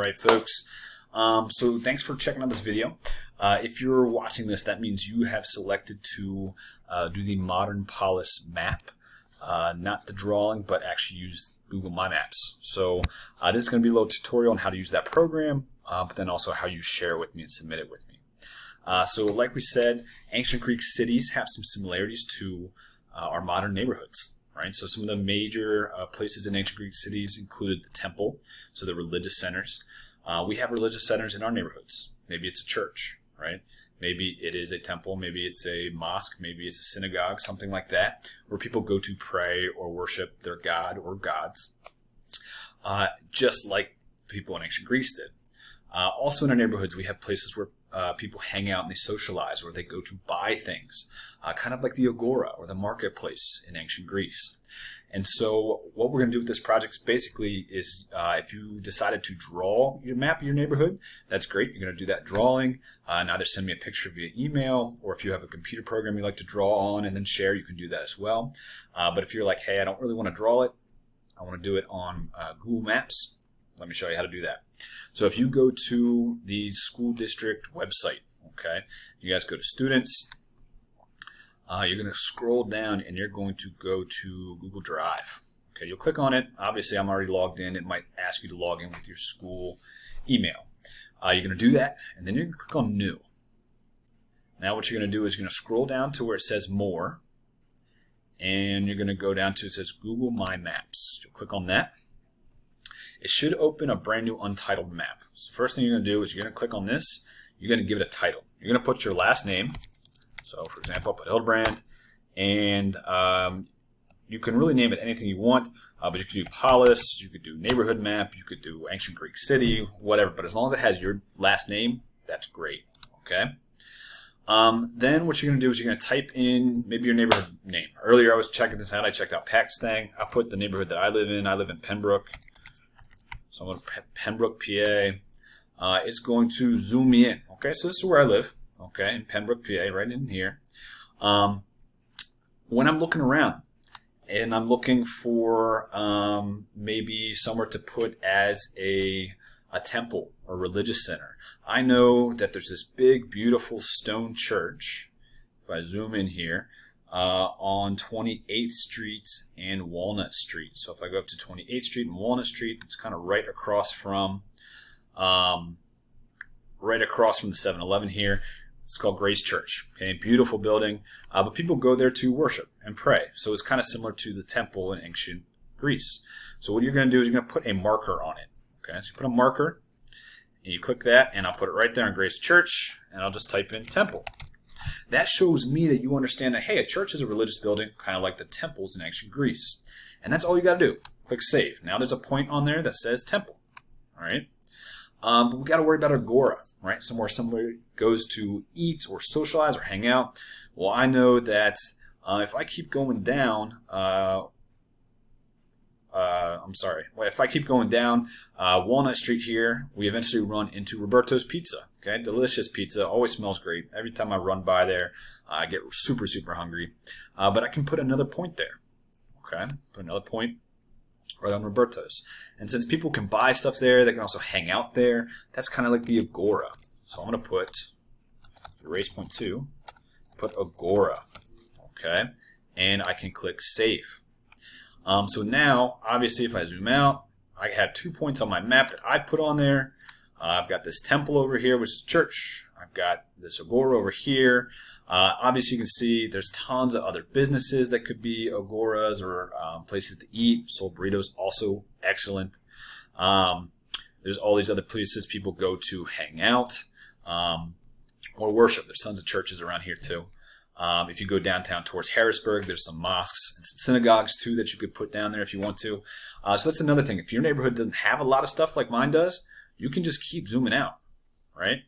Alright folks, so thanks for checking out this video. If you're watching this, that means you have selected to do the modern Polis map, not the drawing, but actually use Google My Maps. So this is going to be a little tutorial on how to use that program, but then also how you share it with me and submit it with me. So like we said, ancient Greek cities have some similarities to our modern neighborhoods. Right? So some of the major places in ancient Greek cities included the temple, so the religious centers. We have religious centers in our neighborhoods. Maybe it's a church, right? Maybe it is a temple, maybe it's a mosque, maybe it's a synagogue, something like that, where people go to pray or worship their god or gods, just like people in ancient Greece did. Also in our neighborhoods, we have places where people hang out and they socialize, or they go to buy things, kind of like the agora or the marketplace in ancient Greece. And so what we're going to do with this project basically is if you decided to draw your map of your neighborhood, that's great. You're going to do that drawing and either send me a picture via email, or if you have a computer program you like to draw on and then share, you can do that as well. But if you're like, hey, I don't really want to draw it, I want to do it on Google Maps, let me show you how to do that. So if you go to the school district website, okay, you guys go to students, you're going to scroll down and you're going to go to Google Drive. Okay, you'll click on it. Obviously, I'm already logged in. It might ask you to log in with your school email. You're going to do that, and then you're going to click on New. Now what you're going to do is you're going to scroll down to where it says More, and you're going to go down to it says Google My Maps. You'll click on that. It should open a brand new untitled map. So the first thing you're going to do is you're going to click on this. You're going to give it a title. You're going to put your last name. So for example, I'll put Hildebrand, and you can really name it anything you want, but you could do Polis, you could do neighborhood map, you could do ancient Greek city, whatever, but as long as it has your last name, that's great, okay? Then what you're going to do is you're going to type in maybe your neighborhood name. Earlier I was checking this out, I checked out Pakistan. I put the neighborhood that I live in Pembroke. So I'm going to put Pembroke, PA. It's going to zoom me in, okay? So this is where I live. Okay, in Pembroke, PA, right in here. When I'm looking around and I'm looking for maybe somewhere to put as a temple or religious center, I know that there's this big, beautiful stone church, if I zoom in here, on 28th Street and Walnut Street. So if I go up to 28th Street and Walnut Street, it's kind of right across from the 7-Eleven here. It's called Grace Church. Okay, beautiful building, but people go there to worship and pray. So it's kind of similar to the temple in ancient Greece. So what you're going to do is you're going to put a marker on it. Okay, so you put a marker, and you click that, and I'll put it right there on Grace Church, and I'll just type in temple. That shows me that you understand that, hey, a church is a religious building, kind of like the temples in ancient Greece. And that's all you got to do. Click Save. Now there's a point on there that says temple. All right, but we got to worry about agora. Right, somewhere somebody goes to eat or socialize or hang out. Well, I know that if I keep going down, if I keep going down Walnut Street here, we eventually run into Roberto's Pizza. Okay, delicious pizza, always smells great. Every time I run by there, I get super, super hungry. But I can put another point there. Okay, put another point right on Roberto's. And since people can buy stuff there, they can also hang out there. That's kind of like the agora. So I'm going to put erase point 2, put agora, okay? And I can click Save. So now, obviously, if I zoom out, I have 2 points on my map that I put on there. I've got this temple over here, which is a church. I've got this agora over here. Obviously, you can see there's tons of other businesses that could be agoras or places to eat. Soul Burritos, also excellent. There's all these other places people go to hang out or worship. There's tons of churches around here too. If you go downtown towards Harrisburg, there's some mosques and some synagogues too that you could put down there if you want to. So that's another thing. If your neighborhood doesn't have a lot of stuff like mine does, you can just keep zooming out, right?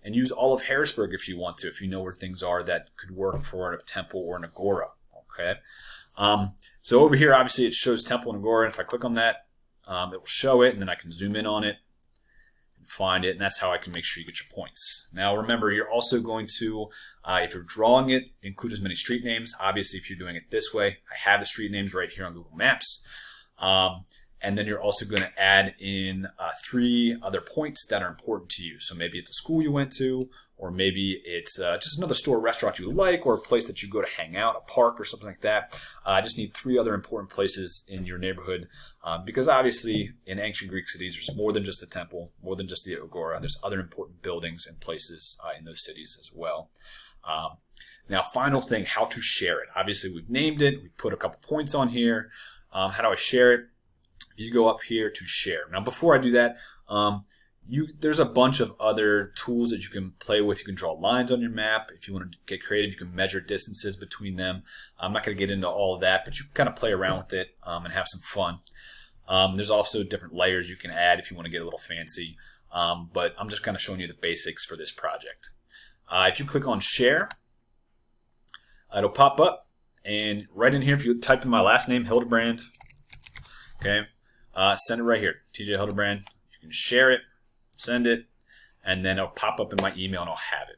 And use all of Harrisburg if you want to, if you know where things are that could work for a temple or an agora, okay? So over here, obviously, it shows temple and agora. And if I click on that, it will show it, and then I can zoom in on it and find it, and that's how I can make sure you get your points. Now, remember, you're also going to, if you're drawing it, include as many street names. Obviously, if you're doing it this way, I have the street names right here on Google Maps. And then you're also going to add in 3 other points that are important to you. So maybe it's a school you went to, or maybe it's just another store or restaurant you like, or a place that you go to hang out, a park or something like that. I just need 3 other important places in your neighborhood because obviously in ancient Greek cities there's more than just the temple, more than just the agora. There's other important buildings and places in those cities as well. Now, final thing, how to share it. Obviously we've named it, we put a couple points on here. How do I share it? You go up here to share. Now before I do that, there's a bunch of other tools that you can play with. You can draw lines on your map. If you want to get creative, you can measure distances between them. I'm not going to get into all of that, but you can kind of play around with it and have some fun. There's also different layers you can add if you want to get a little fancy, but I'm just kind of showing you the basics for this project. If you click on share, it'll pop up, and right in here, if you type in my last name, Hildebrand, okay, send it right here, TJ Hildebrand. You can share it, send it, and then it'll pop up in my email and I'll have it.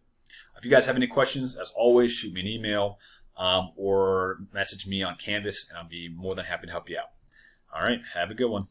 If you guys have any questions, as always, shoot me an email or message me on Canvas, and I'll be more than happy to help you out. All right, have a good one.